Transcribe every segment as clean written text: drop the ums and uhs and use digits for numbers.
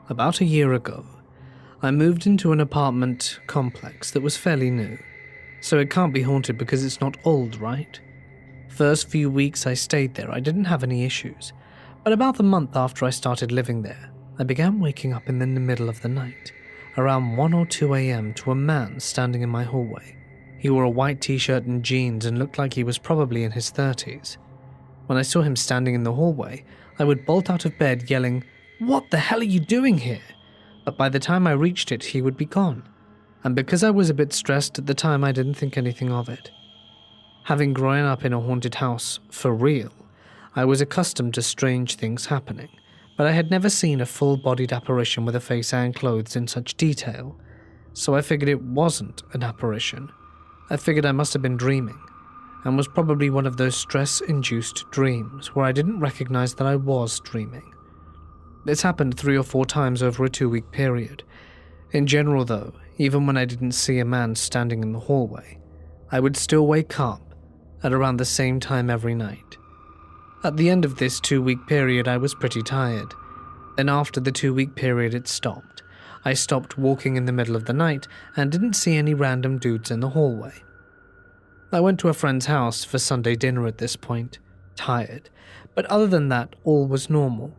About a year ago, I moved into an apartment complex that was fairly new, so it can't be haunted because it's not old, right? First few weeks I stayed there, I didn't have any issues, but about a month after I started living there, I began waking up in the middle of the night, around 1 or 2 a.m. to a man standing in my hallway. He wore a white t-shirt and jeans and looked like he was probably in his 30s. When I saw him standing in the hallway, I would bolt out of bed yelling, "What the hell are you doing here?" But by the time I reached it, he would be gone. And because I was a bit stressed at the time, I didn't think anything of it. Having grown up in a haunted house for real, I was accustomed to strange things happening, but I had never seen a full-bodied apparition with a face and clothes in such detail, so I figured it wasn't an apparition. I figured I must have been dreaming, and was probably one of those stress-induced dreams where I didn't recognize that I was dreaming. This happened 3 or 4 times over a 2-week period. In general though, even when I didn't see a man standing in the hallway, I would still wake up at around the same time every night. At the end of this 2-week period, I was pretty tired. Then after the 2-week period it stopped. I stopped walking in the middle of the night and didn't see any random dudes in the hallway. I went to a friend's house for Sunday dinner at this point, tired, but other than that, all was normal.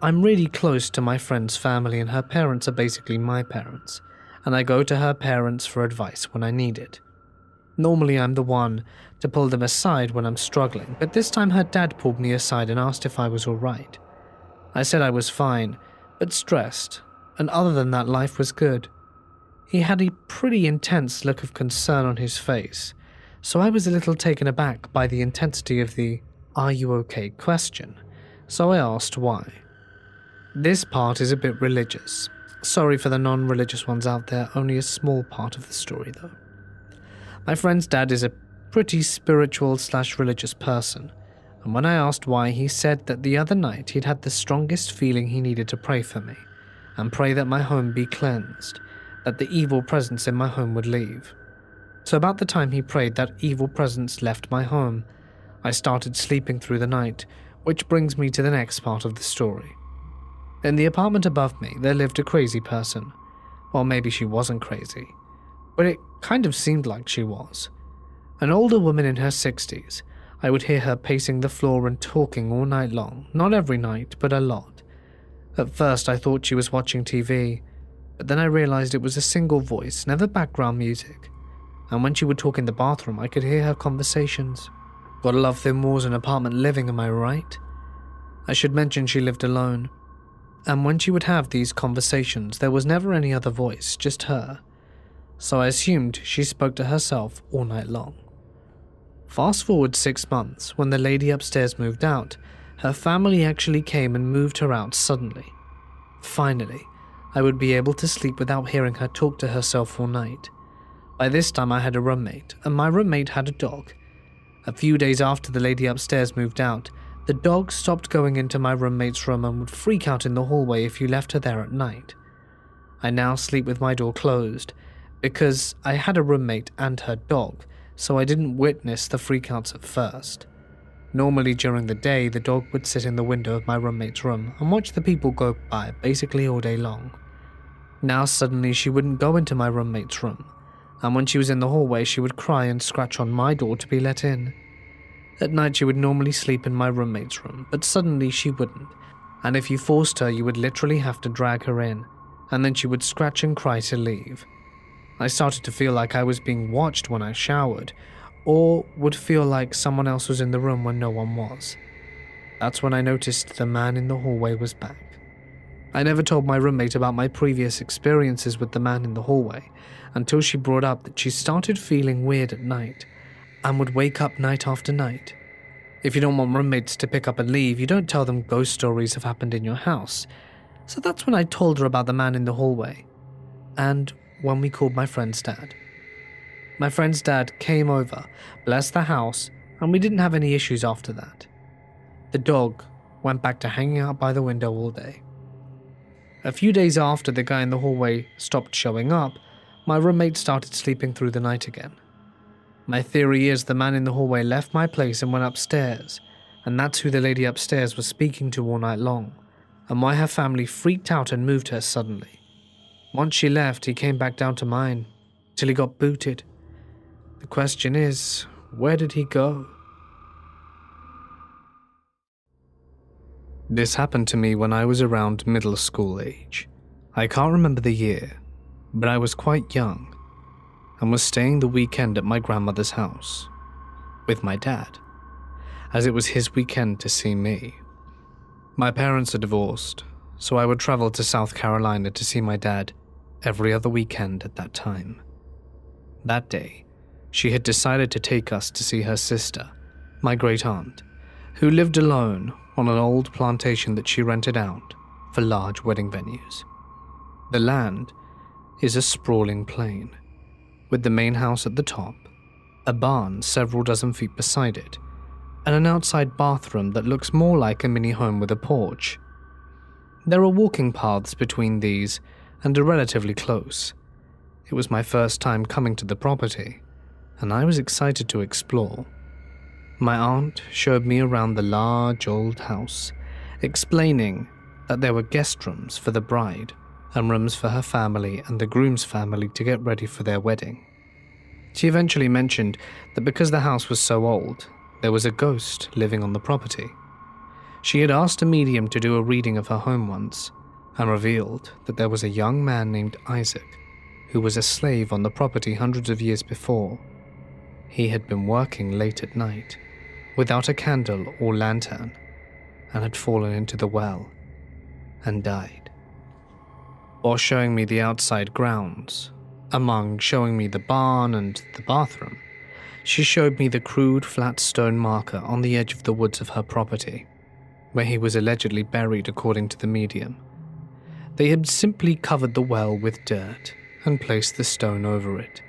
I'm really close to my friend's family and her parents are basically my parents, and I go to her parents for advice when I need it. Normally I'm the one to pull them aside when I'm struggling, but this time her dad pulled me aside and asked if I was alright. I said I was fine, but stressed, and other than that life was good. He had a pretty intense look of concern on his face, so I was a little taken aback by the intensity of the "are you okay" question, so I asked why. This part is a bit religious. Sorry for the non-religious ones out there, only a small part of the story though. My friend's dad is a pretty spiritual/religious person, and when I asked why, he said that the other night he'd had the strongest feeling he needed to pray for me, and pray that my home be cleansed, that the evil presence in my home would leave. So about the time he prayed, that evil presence left my home. I started sleeping through the night, which brings me to the next part of the story. In the apartment above me, there lived a crazy person. Or maybe she wasn't crazy, but it kind of seemed like she was. An older woman in her 60s. I would hear her pacing the floor and talking all night long, not every night, but a lot. At first I thought she was watching TV, but then I realized it was a single voice, never background music. And when she would talk in the bathroom, I could hear her conversations. Gotta love them walls and apartment living, am I right? I should mention she lived alone. And when she would have these conversations, there was never any other voice, just her. So I assumed she spoke to herself all night long. Fast forward 6 months, when the lady upstairs moved out, her family actually came and moved her out suddenly. Finally, I would be able to sleep without hearing her talk to herself all night. By this time I had a roommate, and my roommate had a dog. A few days after the lady upstairs moved out, the dog stopped going into my roommate's room and would freak out in the hallway if you left her there at night. I now sleep with my door closed, because I had a roommate and her dog, so I didn't witness the freakouts at first. Normally during the day, the dog would sit in the window of my roommate's room and watch the people go by basically all day long. Now suddenly she wouldn't go into my roommate's room, and when she was in the hallway she would cry and scratch on my door to be let in. At night she would normally sleep in my roommate's room, but suddenly she wouldn't, and if you forced her you would literally have to drag her in, and then she would scratch and cry to leave. I started to feel like I was being watched when I showered, or would feel like someone else was in the room when no one was. That's when I noticed the man in the hallway was back. I never told my roommate about my previous experiences with the man in the hallway, until she brought up that she started feeling weird at night, and would wake up night after night. If you don't want roommates to pick up and leave, you don't tell them ghost stories have happened in your house. So that's when I told her about the man in the hallway, and when we called my friend's dad. My friend's dad came over, blessed the house, and we didn't have any issues after that. The dog went back to hanging out by the window all day. A few days after the guy in the hallway stopped showing up, my roommate started sleeping through the night again. My theory is the man in the hallway left my place and went upstairs, and that's who the lady upstairs was speaking to all night long. and why her family freaked out and moved her suddenly. Once she left, he came back down to mine, till he got booted. The question is, where did he go? This happened to me when I was around middle school age. I can't remember the year, but I was quite young and was staying the weekend at my grandmother's house with my dad, as it was his weekend to see me. My parents are divorced, so I would travel to South Carolina to see my dad every other weekend at that time. That day, she had decided to take us to see her sister, my great aunt, who lived alone on an old plantation that she rented out for large wedding venues. The land is a sprawling plain, with the main house at the top, a barn several dozen feet beside it, and an outside bathroom that looks more like a mini home with a porch. There are walking paths between these and are relatively close. It was my first time coming to the property, and I was excited to explore. My aunt showed me around the large old house, explaining that there were guest rooms for the bride and rooms for her family and the groom's family to get ready for their wedding. She eventually mentioned that because the house was so old, there was a ghost living on the property. She had asked a medium to do a reading of her home once, and revealed that there was a young man named Isaac who was a slave on the property hundreds of years before. He had been working late at night, without a candle or lantern, and had fallen into the well and died. While showing me the outside grounds, among showing me the barn and the bathroom, she showed me the crude flat stone marker on the edge of the woods of her property, where he was allegedly buried according to the medium. They had simply covered the well with dirt and placed the stone over it.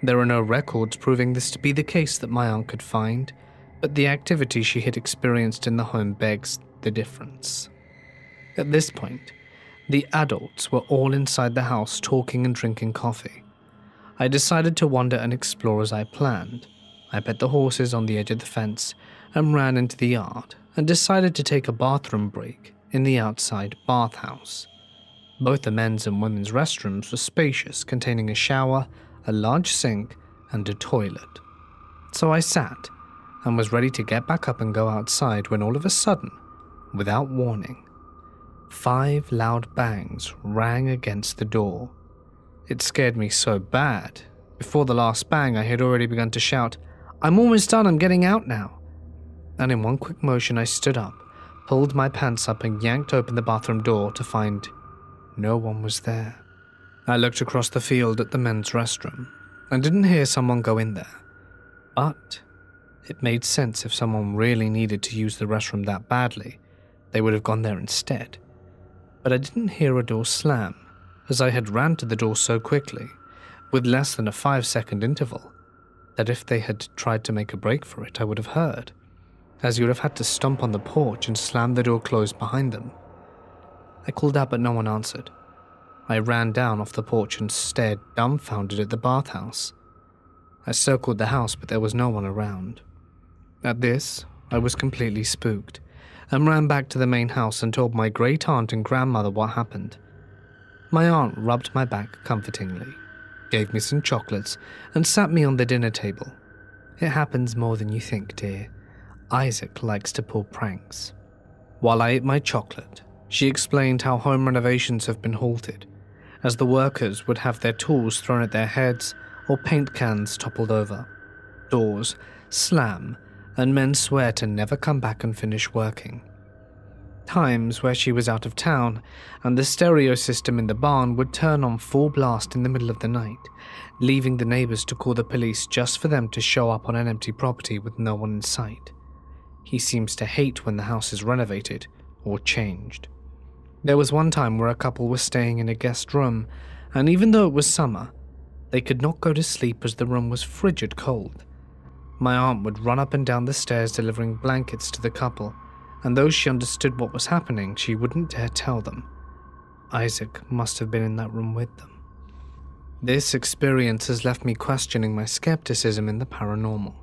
There are no records proving this to be the case that my aunt could find, but the activity she had experienced in the home begs the difference. At this point, the adults were all inside the house talking and drinking coffee. I decided to wander and explore as I planned. I pet the horses on the edge of the fence and ran into the yard and decided to take a bathroom break in the outside bathhouse. Both the men's and women's restrooms were spacious, containing a shower, a large sink, and a toilet. So I sat and was ready to get back up and go outside when all of a sudden, without warning, 5 loud bangs rang against the door. It scared me so bad. Before the last bang, I had already begun to shout, "I'm almost done, I'm getting out now." And in one quick motion, I stood up, pulled my pants up, and yanked open the bathroom door to find no one was there. I looked across the field at the men's restroom and didn't hear someone go in there. But it made sense. If someone really needed to use the restroom that badly, they would have gone there instead. But I didn't hear a door slam, as I had ran to the door so quickly, with less than a 5-second interval, that if they had tried to make a break for it, I would have heard, as you would have had to stomp on the porch and slam the door closed behind them. I called out, but no one answered. I ran down off the porch and stared dumbfounded at the bathhouse. I circled the house, but there was no one around. At this, I was completely spooked, and ran back to the main house and told my great aunt and grandmother what happened. My aunt rubbed my back comfortingly, gave me some chocolates, and sat me on the dinner table. "It happens more than you think, dear. Isaac likes to pull pranks." While I ate my chocolate, she explained how home renovations have been halted, as the workers would have their tools thrown at their heads or paint cans toppled over. Doors slam, and men swear to never come back and finish working. Times where she was out of town, and the stereo system in the barn would turn on full blast in the middle of the night, leaving the neighbors to call the police just for them to show up on an empty property with no one in sight. He seems to hate when the house is renovated or changed. There was one time where a couple was staying in a guest room, and even though it was summer, they could not go to sleep as the room was frigid cold. My aunt would run up and down the stairs delivering blankets to the couple, and though she understood what was happening, she wouldn't dare tell them. Isaac must have been in that room with them. This experience has left me questioning my skepticism in the paranormal.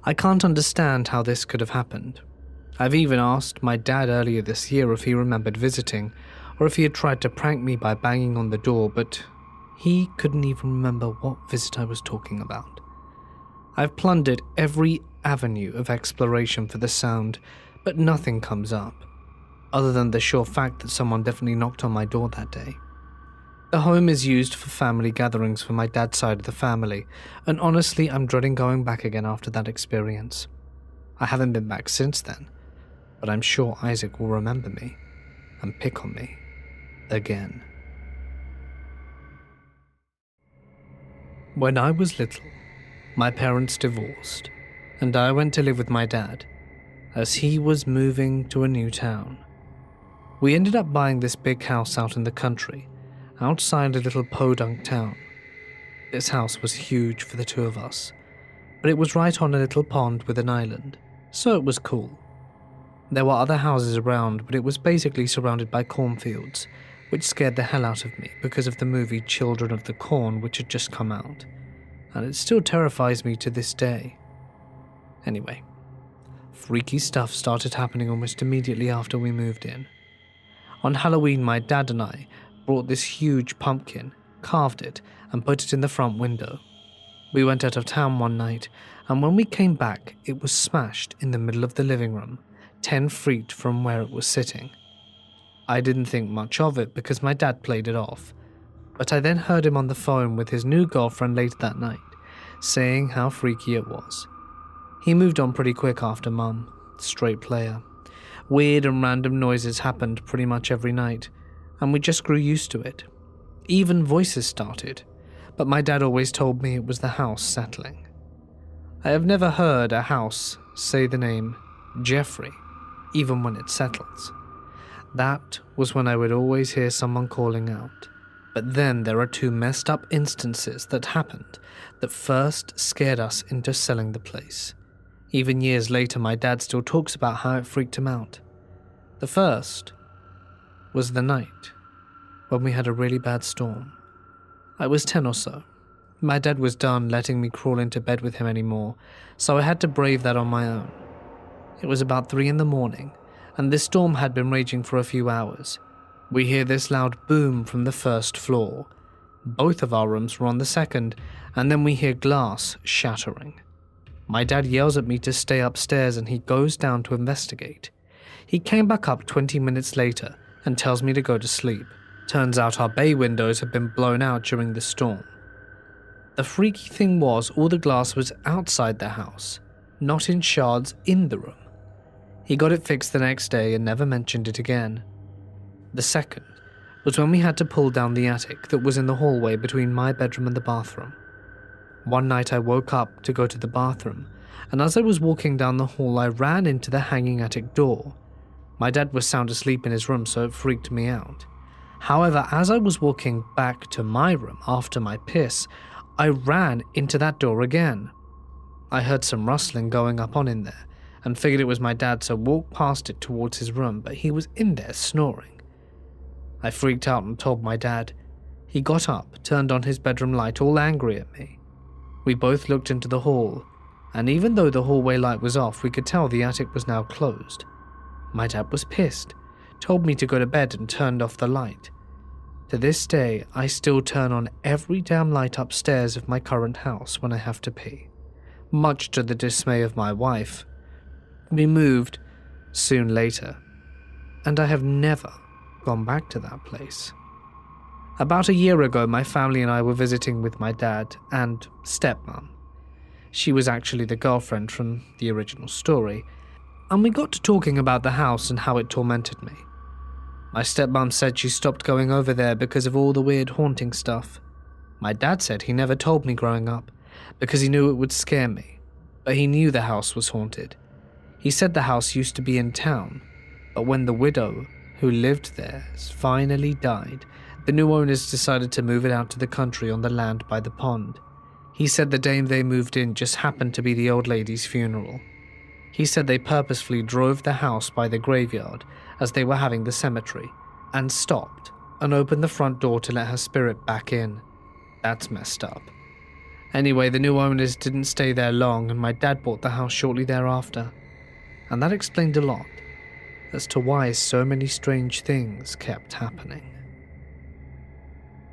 I can't understand how this could have happened. I've even asked my dad earlier this year if he remembered visiting, or if he had tried to prank me by banging on the door, but he couldn't even remember what visit I was talking about. I've plundered every avenue of exploration for the sound, but nothing comes up, other than the sure fact that someone definitely knocked on my door that day. The home is used for family gatherings for my dad's side of the family, and honestly, I'm dreading going back again after that experience. I haven't been back since then, but I'm sure Isaac will remember me and pick on me again. When I was little, my parents divorced, and I went to live with my dad, as he was moving to a new town. We ended up buying this big house out in the country, outside a little podunk town. This house was huge for the two of us, but it was right on a little pond with an island, so it was cool. There were other houses around, but it was basically surrounded by cornfields, which scared the hell out of me because of the movie Children of the Corn, which had just come out, and it still terrifies me to this day. Anyway, freaky stuff started happening almost immediately after we moved in. On Halloween, my dad and I brought this huge pumpkin, carved it, and put it in the front window. We went out of town one night, and when we came back, it was smashed in the middle of the living room, 10 feet from where it was sitting. I didn't think much of it because my dad played it off, but I then heard him on the phone with his new girlfriend later that night, saying how freaky it was. He moved on pretty quick after Mum, straight player. Weird and random noises happened pretty much every night, and we just grew used to it. Even voices started, but my dad always told me it was the house settling. I have never heard a house say the name Jeffrey, even when it settles. That was when I would always hear someone calling out. But then there are two messed up instances that happened that first scared us into selling the place. Even years later, my dad still talks about how it freaked him out. The first was the night when we had a really bad storm. I was 10 or so. My dad was done letting me crawl into bed with him anymore, so I had to brave that on my own. It was about 3 in the morning, and this storm had been raging for a few hours. We hear this loud boom from the first floor. Both of our rooms were on the second, and then we hear glass shattering. My dad yells at me to stay upstairs and he goes down to investigate. He came back up 20 minutes later and tells me to go to sleep. Turns out our bay windows had been blown out during the storm. The freaky thing was all the glass was outside the house, not in shards in the room. He got it fixed the next day and never mentioned it again. The second was when we had to pull down the attic that was in the hallway between my bedroom and the bathroom. One night I woke up to go to the bathroom, and as I was walking down the hall I ran into the hanging attic door. My dad was sound asleep in his room, so it freaked me out. However, as I was walking back to my room after my piss, I ran into that door again. I heard some rustling going up on in there, and figured it was my dad, so walked past it towards his room, but he was in there snoring. I freaked out and told my dad. He got up, turned on his bedroom light, all angry at me. We both looked into the hall, and even though the hallway light was off, we could tell the attic was now closed. My dad was pissed, told me to go to bed and turned off the light. To this day, I still turn on every damn light upstairs of my current house when I have to pee, much to the dismay of my wife. We moved soon later, and I have never gone back to that place. About a year ago, my family and I were visiting with my dad and stepmom. She was actually the girlfriend from the original story, and we got to talking about the house and how it tormented me. My stepmom said she stopped going over there because of all the weird haunting stuff. My dad said he never told me growing up because he knew it would scare me, but he knew the house was haunted. He said the house used to be in town, but when the widow who lived there finally died, the new owners decided to move it out to the country on the land by the pond. He said the day they moved in just happened to be the old lady's funeral. He said they purposefully drove the house by the graveyard as they were having the cemetery, and stopped and opened the front door to let her spirit back in. That's messed up. Anyway, the new owners didn't stay there long, and my dad bought the house shortly thereafter. and that explained a lot as to why so many strange things kept happening.